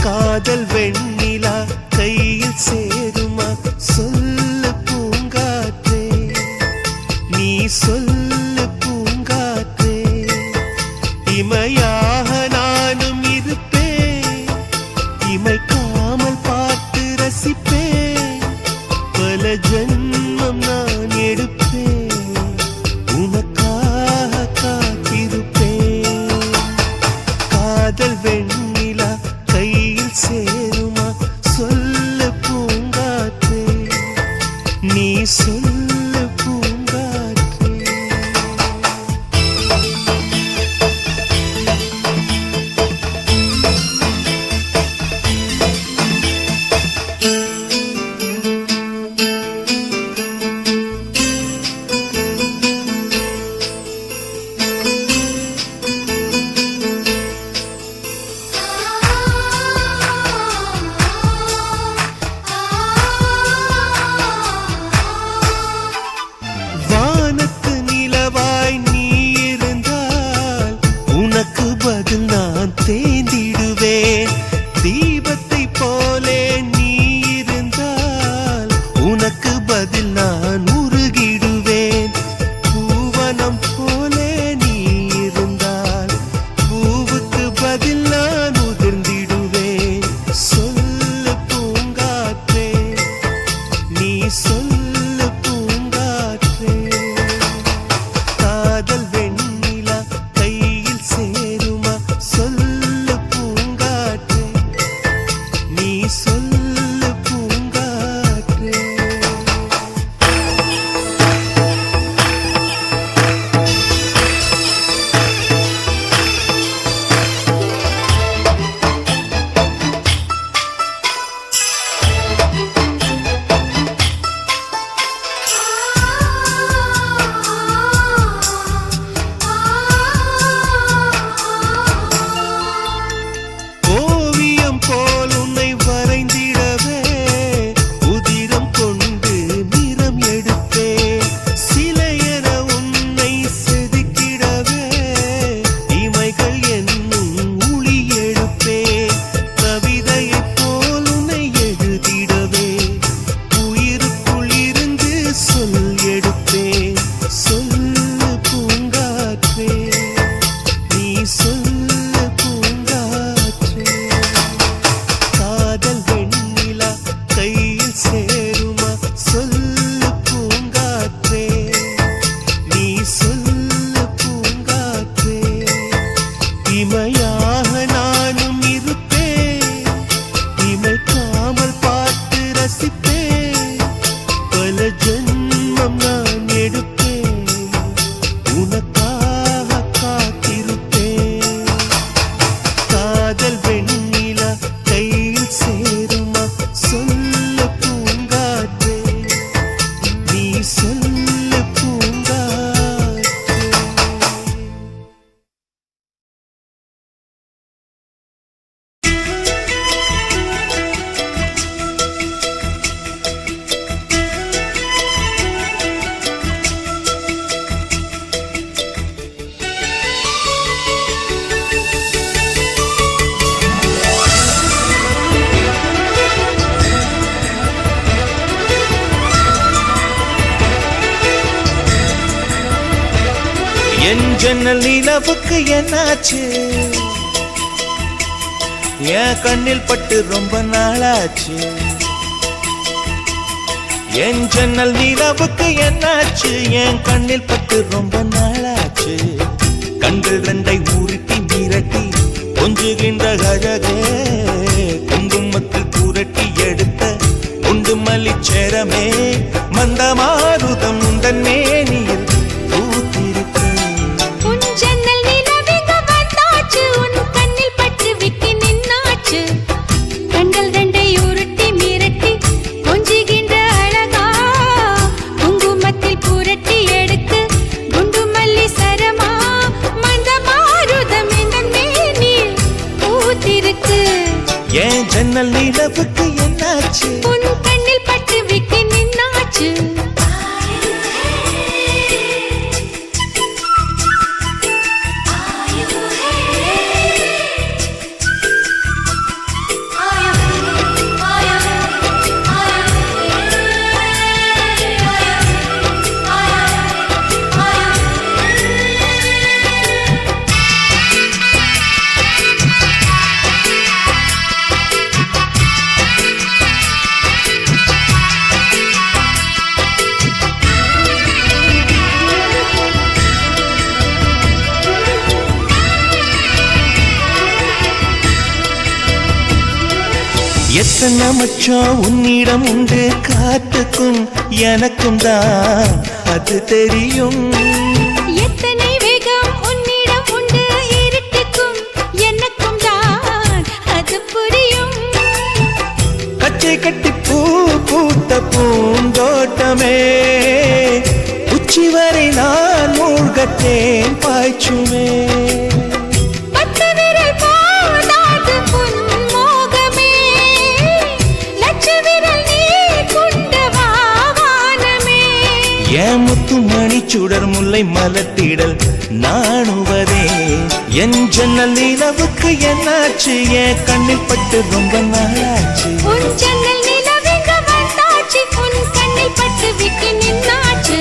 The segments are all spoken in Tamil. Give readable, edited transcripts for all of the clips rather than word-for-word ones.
காதல் வெண்ணிலா கையில் சேருமா சொல்லு பூங்காற்றே, நீ சொல்லு பூங்காற்றே. இமையாக நானும் இருப்பேன், இமைக்காமல் பார்த்து ரசிப்பேன். பல ஜன்மம் நான் எடுப்பேன், உனக்காக காத்திருப்பேன். காதல் வெண்ணிலா கையில் சேருமா சொல்லு பூங்காற்றே, நீ சொல்லு பூங்காற்றே. தேந்திடுவேன் தீபத்தை போலே நீ இருந்தால், உனக்கு பதில் நான் உருகிடுவேன். பூவனம் போலே நீ இருந்தால், பூவுக்கு பதில் நான் உதிர்ந்திடுவேன். சொல்லு பூங்காற்றே, நீ சொல்லு பூங்காற்றே. காதல் வெண்ணிலா கையில் சேருமா சொல்லு பூங்காற்றே, நீ சொல்லு பூங்காற்றே. ஓவியம் போல் உன்னை வரைந்திடவே உதிரம் கொண்டு நிறம் எடுப்பேன். சிலையென உன்னை செதுக்கிடவே இமைகள் என்னும் ஒளி எடுப்பேன். கவிதையைப் போல் உன்னை எழுதிடவே உயிருக்குள் இருந்து சொல் எடுப்பேன். சொல்லு பூங்காற்றே, நீ சொல்லு பூங்காற்றே. காதல் வெண்ணிலா கையில் சேருமா சொல்லு பூங்காற்றே, நீ சொல்லு பூங்காற்றே. இமையாக நானும் இருப்பேன், இமைக்காமல் பார்த்து ரசிப்பேன். பல ஜன்மம் நான் எடுப்பேன், உனக்காக காத்திருப்பேன். காதல் வெண்ணிலா கையில் சேருமா சொல்லு பூங்காற்றே, நீ சொல்லு பூங்காற்றே. என் ஜன்னல் நிலவுக்கு என்னாச்சு, என் கண்ணில் பட்டு ரொம்ப நாளாச்சு. என் ஜன்னல் நிலவுக்கு என்னாச்சு, என் கண்ணில் பட்டு ரொம்ப நாளாச்சு. கண்கள் ரெண்டை உருட்டி மிரட்டி கொஞ்சுகின்ற அழகே, குங்குமத்தில் புரட்டி எடுத்த குண்டு மல்லிச்சேரமே, மந்தமாருதம் உந்தன் மேனியில் கண்ணில் பட்டு விட்டு நின்னாச்சு. கண்கள் ரெண்டை உருட்டி மிரட்டி ஏன் ஜன்னல் நிலவுக்கு என்னாச்சு? உன் கண்ணில் பட்டு விட்டு நின்னாச்சு. எத்தனை மச்சம் உன்னிடம் உண்டு, காத்துக்கும் எனக்கும் தான் அது தெரியும். எத்தனை வேகம் உன்னிடம் உண்டு, இருட்டுக்கும் எனக்கும் தான் அது புரியும். கச்சை கட்டி பூ பூத்த பூந்தோட்டமே, உச்சி வரை நான் மூழ்கத்தேன் பாய்ச்சுமே. என் முத்து மணி சுடர் முல்லை மலத்திடல் நாணுவதே, என் ஜன்னல் நிலவுக்கு என்னாச்சு? என் கண்ணில் பட்டு ரொம்ப நாளாச்சு. உன் ஜன்னல் நிலவுங்க வந்தாச்சு, உன் கண்ணில் பட்டு விட்டு நின்னாச்சு.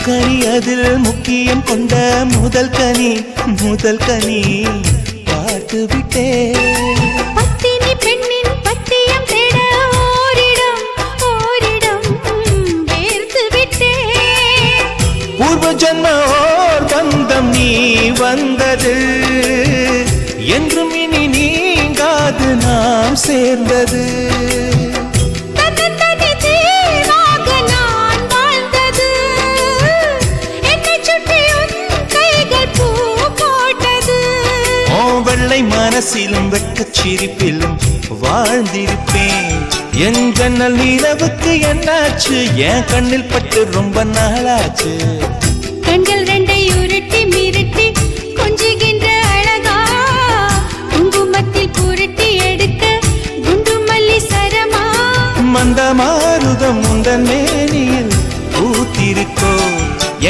கனி அதில் முக்கியம் கொண்ட முதல் கனி பார்த்து விட்டே. பத்தினி பெண்ணின் பத்தியம் தேட ஓரிடம் வேர்த்து விட்டே. பூர்வ ஜன்ம ஓர் பந்தம் நீ வந்தது, என்றும் இனி நீங்காது நாம் சேர்ந்தது. வெள்ளை மனசிலும் வெட்கச் சிரிப்பிலும் வாழ்ந்திருப்பேன். என் ஜன்னல் நிலவுக்கு என்னாச்சு? என் கண்ணில் பட்டு ரொம்ப நாளாச்சு. கண்கள் ரெண்டை உருட்டி மிரட்டி கொஞ்சுகின்ற அழகா, குங்குமத்தில் புரட்டி எடுக்க குண்டு மல்லி சரமா. மந்த மாருதம் உந்தன் மேனியில் பூத்திருக்கோ,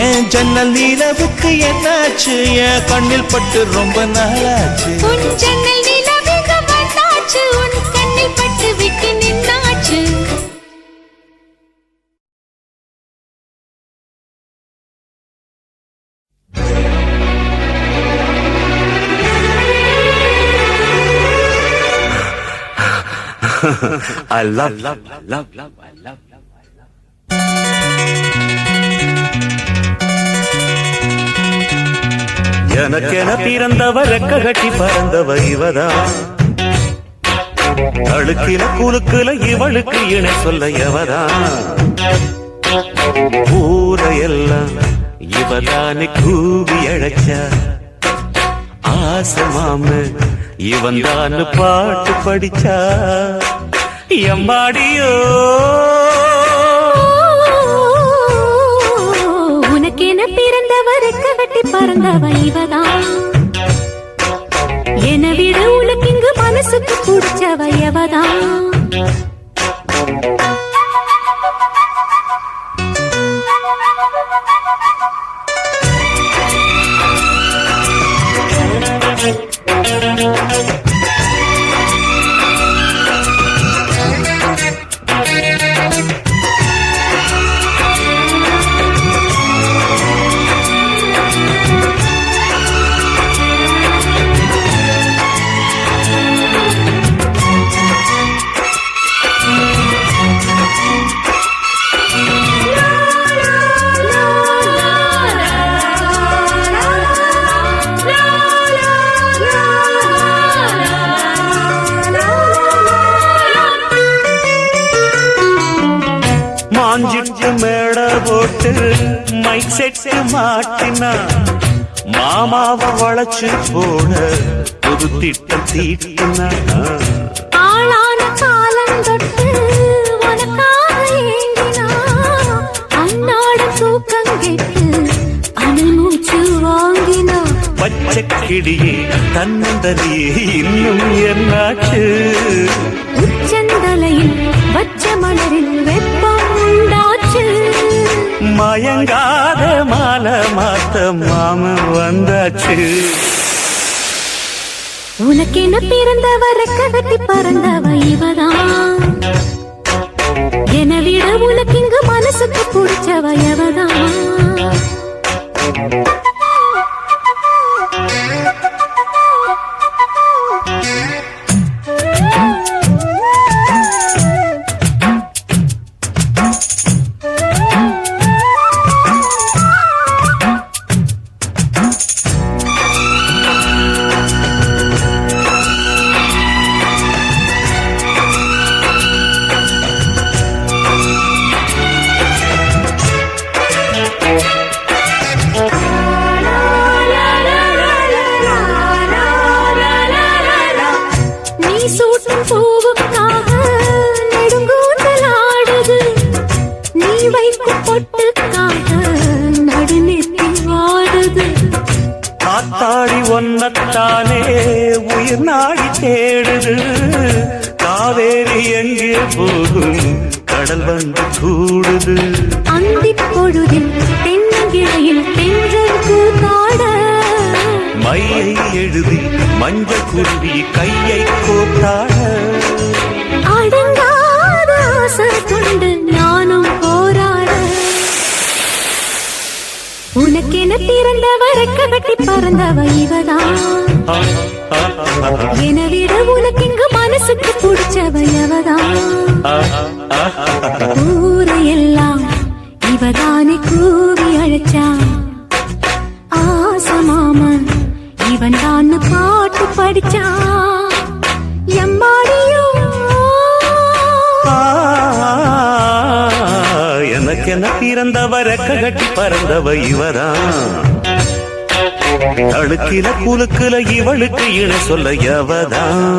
என் ஜன்னல் நிலவுக்கு என்னாச்சு? என் கண்ணில் பட்டு ரொம்ப நாளாச்சு. உன் ஜன்னல் நிலவுங்க வந்தாச்சு, உன் கண்ணில் பட்டு விட்டு நின்னாச்சு. I love. எனக்கென பிறந்தவ ரெக்க கட்டி பறந்தவ இவதான், அழுக்கில குலுக்குல இவளுக்கு இணை சொல்ல எவதான். ஊரையெல்லாம் இவதானே கூவி அழைச்சா, ஆசமாம இவன் தான் பாட்டு படிச்சா. எம்பாடியோ உனக்கென பிறந்தவ ரெக்க கட்டி பறந்தவ இவதான், என விட உனக்கு இங்கு மனசுக்கு பிடிச்சவ எவதான். மாஞ்சிட்டு மேட போட்டு மைக் செட்டு மாட்டினா மாமாவை வளைச்சு போட புது திட்டம் தீட்டினா ஆளான காலம் தொட்டு உனக்காக ஏங்கினா அன்னாட தூக்கம் கெட்டு அனல் மூச்சு வாங்கினா பச்சைக்கிடியே தன்னந்தனியே இன்னும் என்னாச்சு உச்சந்தலையில் வச்ச மலரில் வெப்பம் உண்டாச்சு மயங்காத மாலை மாத்த மாமன் வந்தாச்சு உனக்கென பிறந்தவர கட்டி பறந்தவ இவதான் என விட உனக்கு இங்கு மனசுக்கு பிடிச்சவ எவதான் பூவுக்காக நெடுங்கூந்தலாடுது நீ வைக்கும் பொட்டுக்காக நடுநெத்தி வாடுது காத்தாடி ஒன்னத்தானே உயிர் நாடி தேடுது காவேரி எங்கே போகும் கடல் வந்து கூடுது அந்திப் பொழுதில் தென்னங்கிளையில் தென்றல் கூத்தாட மையை எழுதி மஞ்சள் குருவி கையை கோத்தாட அடங்காத ஆசை கொண்டு நானும் போராட உனக்கென பிறந்தவர கட்டி பறந்தவ இவதான் என விட உனக்கு இங்கு மனசுக்கு பிடிச்சவ எவதான் ஊரையெல்லாம் இவதானே கூவி அழைச்சா ஆசை மாமன் இவன் தான் பாட்டு படிச்சா எம்மாடியோ எனக்கென பிறந்தவர கட்டி பறந்தவ இவதான் அழுக்கில குலுக்குல இவளுக்கு இணை சொல்ல எவதான்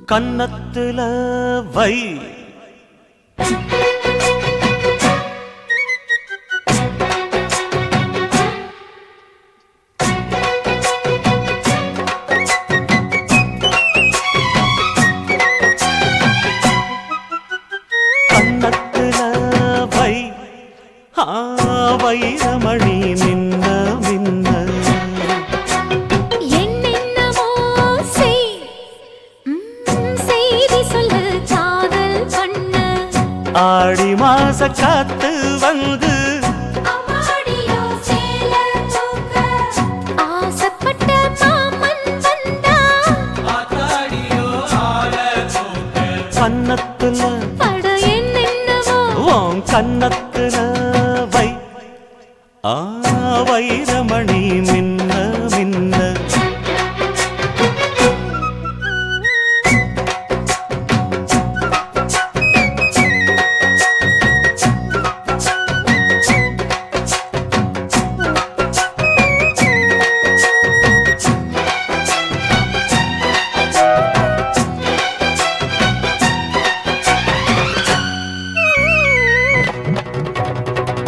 கன்னத்துல வை கன்னத்துல வை வைரமணி மின்ன மின்ன என்னென்னமோ செய்தி சொல்லு காதல் பண்ண ஆடி மாச காத்து வந்து ஆசைப்பட்ட மாமன் வந்தா கன்னத்துல பட என்னென்னமோ உன் கன்னத்துல வை வைரமணி மின்ன மின்ன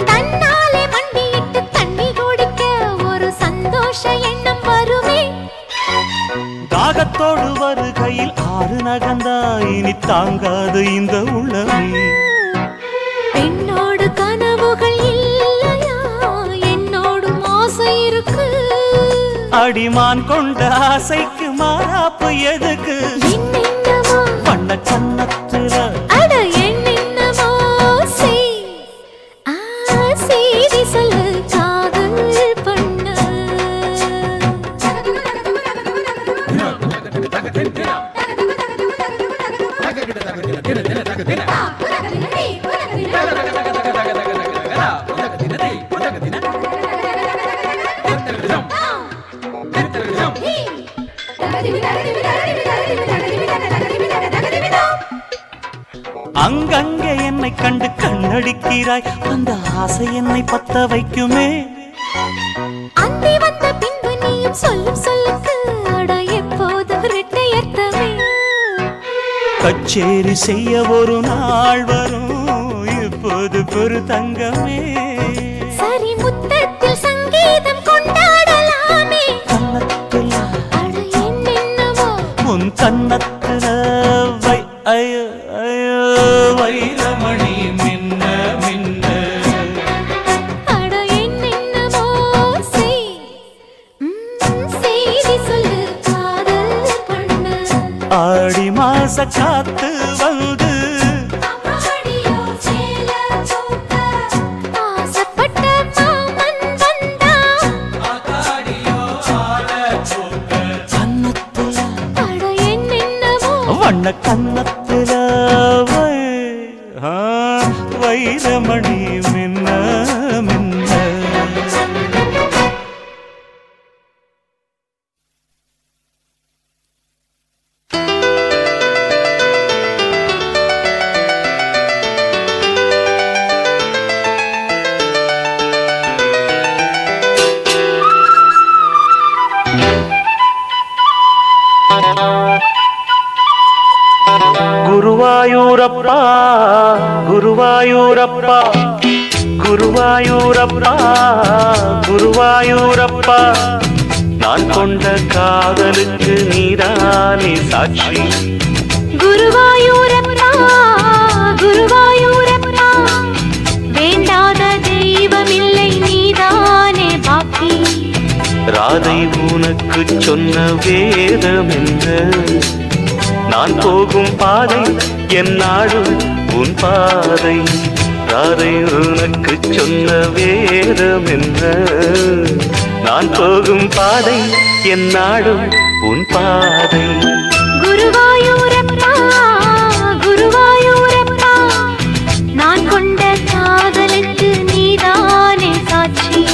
தன்னாலே மண்டியிட்டு தண்ணி குடிக்க ஒரு சந்தோஷ எண்ணம் வருமே தாகத்தோடு வருகையில் ஆறு நகந்தா இனி தாங்காது இந்த உள்ளமே பெண்ணோடு கனவுகள் இல்லையா என்னோடும் ஆசை இருக்கு அடிமான் கொண்ட ஆசைக்கு மாறாப்பு எதுக்கு என்னென்னமோ பண்ண கன்னத்துல அட என்னென்னமோ செய்தி சொல்லு காதல் பண்ண அங்கங்கே என்னை கண்டு கண்ணடிக்கிறாய், அந்த ஆசை என்னை பத்த வைக்குமே. அந்தி வந்த பின்பு நீயும் சொல்லும் சொல்லுக்கு அட எப்போது இரட்டையர்த்தமே. கச்சேரி செய்ய ஒரு நாள் வரும், இப்போது பொறு தங்கமே. சரி முத்தத்தில் சங்கீதம் கொண்டாடலாமே. கன்னத்துல அட என்னென்னவோ உன் கன்னத்துல வை ஐயோ ஐயோ வைரமணி மின்ன மின்ன. அட என்னென்னவோ செய்தி சொல்லு காதல் பண்ண. ஆடி மாச காத்து வந்து ஆசைப்பட்ட மாமன் வந்தா கன்னத்துல அட என்னென்னவோ வண்ண கன்னத்துல வைரமணி மின்ன மின்ன. குருவாயூரப்பா குருவாயூரப்பா குருவாயூரப்பா குருவாயூரப்பா, நான் கொண்ட காதலுக்கு நீதானே சாட்சி. குருவாயூரப்பா குருவாயூரப்பா, வேண்டாத தெய்வமில்லை நீதானே பாக்கி. ராதை உனக்கு சொன்ன வேதம் என்ன, நான் போகும் பாதை என் நாடும் உன் பாதை. ராதை உனக்கு சொன்ன வேதம் என்ன, நான் போகும் பாதை என் நாடும் உன் பாதை. குருவாயூரப்பா குருவாயூரப்பா, நான் கொண்ட காதலுக்கு நீதானே சாட்சி.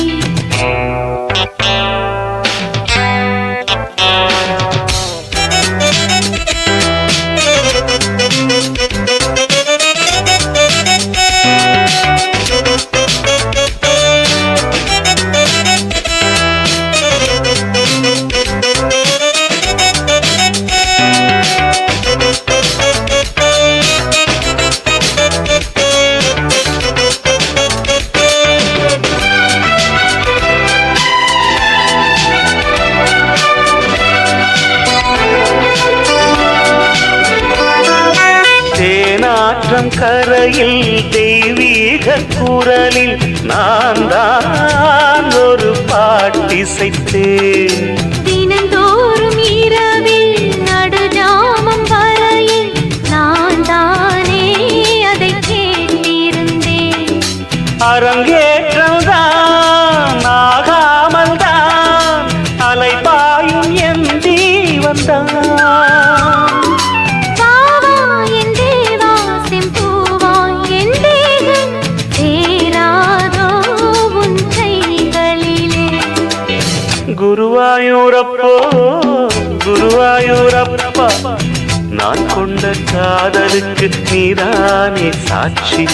தேனாற்றம் கரையில் தெய்வீக குரலில் நான் தான் ஒரு பாட்டிசைத்தேன். தினந்தோறும் இரவில் நடுஜாமம் வரையில் நான் தானே அதை கேட்டிருந்தேன். அரங்கேற்றம்தான் ஆகாமல் தான் அலைபாயும் என் ஜீவன்தான். குருவாயூரப்போ குருவாயூரப்பா, நான் கொண்ட காதலுக்கு நீதானே சாட்சி.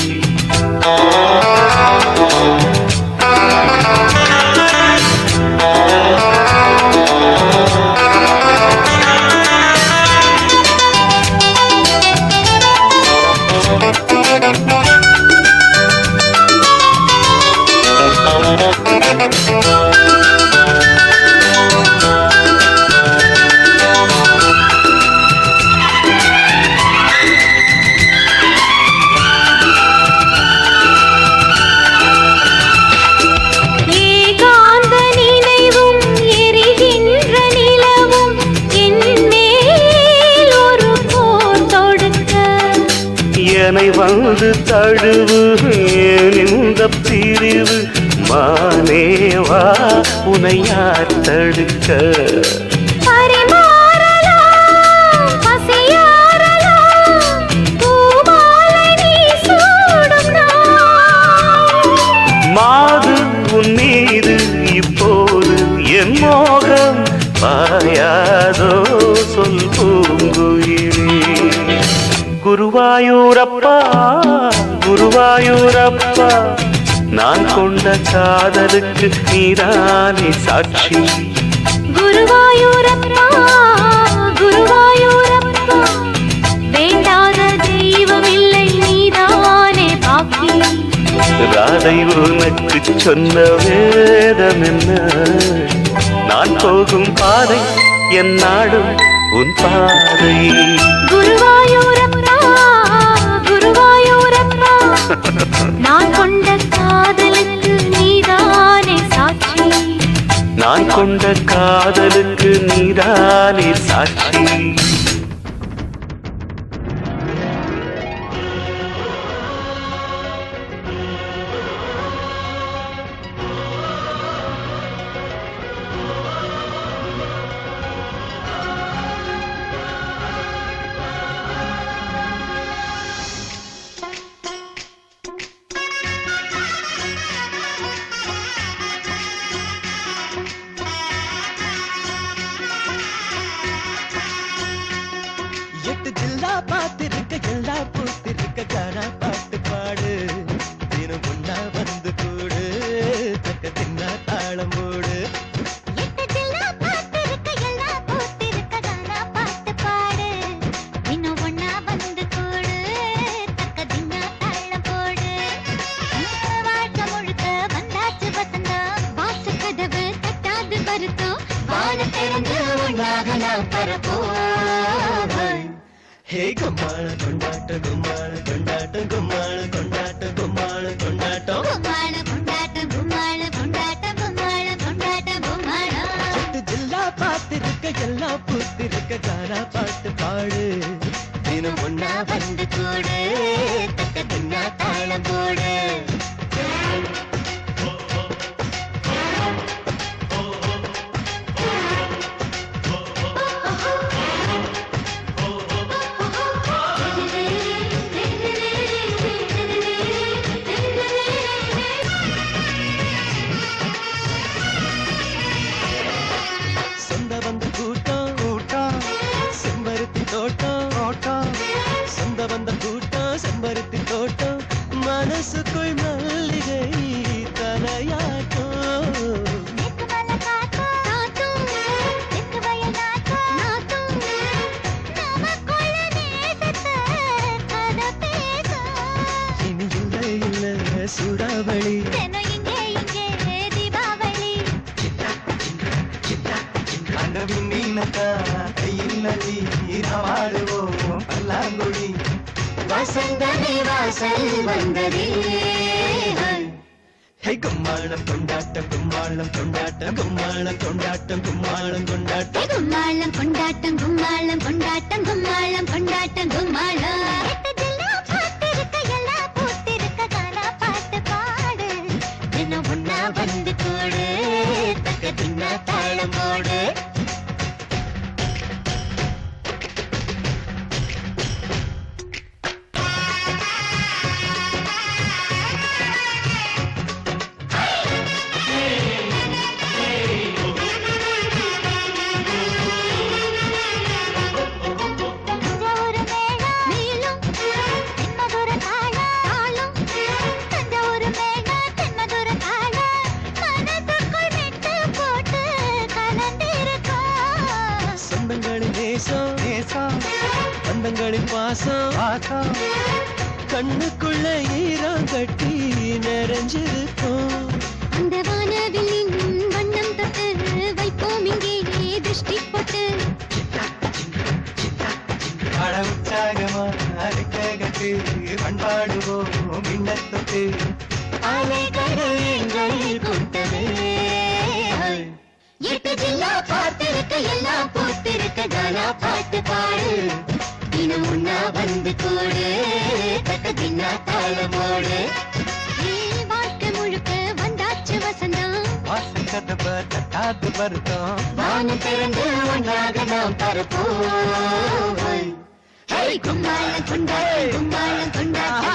என்னை வந்து தழுவு இந்த பிரிவு, மானேவா உனை யார் தடுக்க. குருவாயூரப்பா குருவாயூரப்பா நான் கொண்ட காதலுக்கு நீதானே சாட்சி. குருவாயூரப்பா குருவாயூரப்பா வேண்டாத தெய்வம் இல்லை நீதானே பாக்கி. ராதை உனக்கு சொன்ன வேதம் என்ன? நான் போகும் பாதை என் நாடும் உன் பாதை. குருவாயூரப்பா குருவாயூரப்பா நான் கொண்ட காதலுக்கு நீதானே சாட்சி. நான் கொண்ட காதலுக்கு நீதானே சாட்சி. எட்டு ஜில்லா பார்த்திருக்க எல்லா பூத்திருக்க காரா பாட்டு பாடு. தினம் ஒன்னா வந்து கூடு தக்க தின்னா தாளம் போடு. எட்டு ஜில்லா பார்த்திருக்க எல்லா பூத்திருக்க கானா பாட்டு பாடு. இன்னும் ஒண்ணா வந்து கூடு தக்க தின்னா தாளம் போடு. வாழ்க்கை முழுக்க வந்தாச்சு வசந்தம் வாசு கதவு தட்டாது வருத்தம் வான திறந்து ஒன்றாக நாம் பரப்போம். ஹே கும்மாள கொண்டாட்டம் கும்மாள கொண்டாட்டம் கும்மாள கொண்டாட்டம் கும்மாள கொண்டாட்டம். கும்மாள கொண்டாட்டம் கும்மாள கொண்டாட்டம் கும்மாள கொண்டாட்டம் கும்மாளம். எட்டு ஜில்லா பார்த்திருக்க எல்லா பூத்திருக்க காரா பாட்டு பாடு. தினம் ஒன்னா வந்து கூடு தக்க தின்னா தாளம் போடு. சொந்த வந்த கூட்டம் கூட்டம் செம்பருத்தி தோட்டம் தோட்டம். சொந்த வந்த கூட்டம் செம்பருத்தி தோட்டம் மனசுக்குள் மல்லிகை தலையாட்டம். நேத்து மலை காத்தும் காத்தும் தெற்கு வயல் நாட்டும் நாட்டும் நமக்குள்ள நேசத்தை கதை பேசும். இனி இல்லை இல்லை சூடாவளி தினம் இங்கே இங்கே தீபாவளி. அந்த மீனக்கா கையில் நதி வாழுவோம் பல்லாங்குழி. வசந்தமே வாசல் வந்ததே. ஹே கும்மாளம் கொண்டாட்டம் கும்மாளம் கொண்டாட்டம் கும்மாளம் கொண்டாட்டம் கும்மாளம் கொண்டாட்டம். கும்மாளம் கொண்டாட்டம் கும்மாளம் கொண்டாட்டம் கும்மாளம் கொண்டாட்டம் கும்மாளம். எட்டு ஜில்லா பார்த்திருக்க எல்லா பூத்திருக்க கானா பாட்டு பாடு. தினம் ஒண்ணா வந்து கூடு தக்க தின்னா தாளம் போடு. தஞ்சாவூர் மேளம் மேலும் தென்மதுரை தாளம் தாளம். தஞ்சாவூர் மேளம் தென்மதுரை தாளம் மனசுக்குள் மெட்டு போட்டு கலந்திருக்கோம். சொந்தங்களின் நேசம் நேசம் பந்தங்களின் பாசம் பாசம். கண்ணுக்குள்ள ஈரம் கட்டி நிறைஞ்சிருக்கும். அந்த வானவில்லின் வண்ணம் தொட்டு வைப்போம் இங்கே திருஷ்டி போட்டு. பட உற்சாகமா அறுக்க கட்டு பண்பாடுவோம் மின்னத்தொட்டு. அலைகள் எங்கள் கூட்டமே. எட்டு ஜில்லா பார்த்திருக்க எல்லாம் பூத்திருக்க கானா பாட்டு பாடு. தினம் ஒண்ணா வந்து கூடு தக்க தின்னா தாளமோடு. வாழ்க்கை முழுக்க வந்தாச்சு வசந்தம் வாசல் கதவை தட்டாது வருத்தம். வானம் திறந்து ஒன்றாக நாம் பரப்போம். கும்மாளம் கொண்டாட்டம் கும்மாளம் கொண்டாட்டம்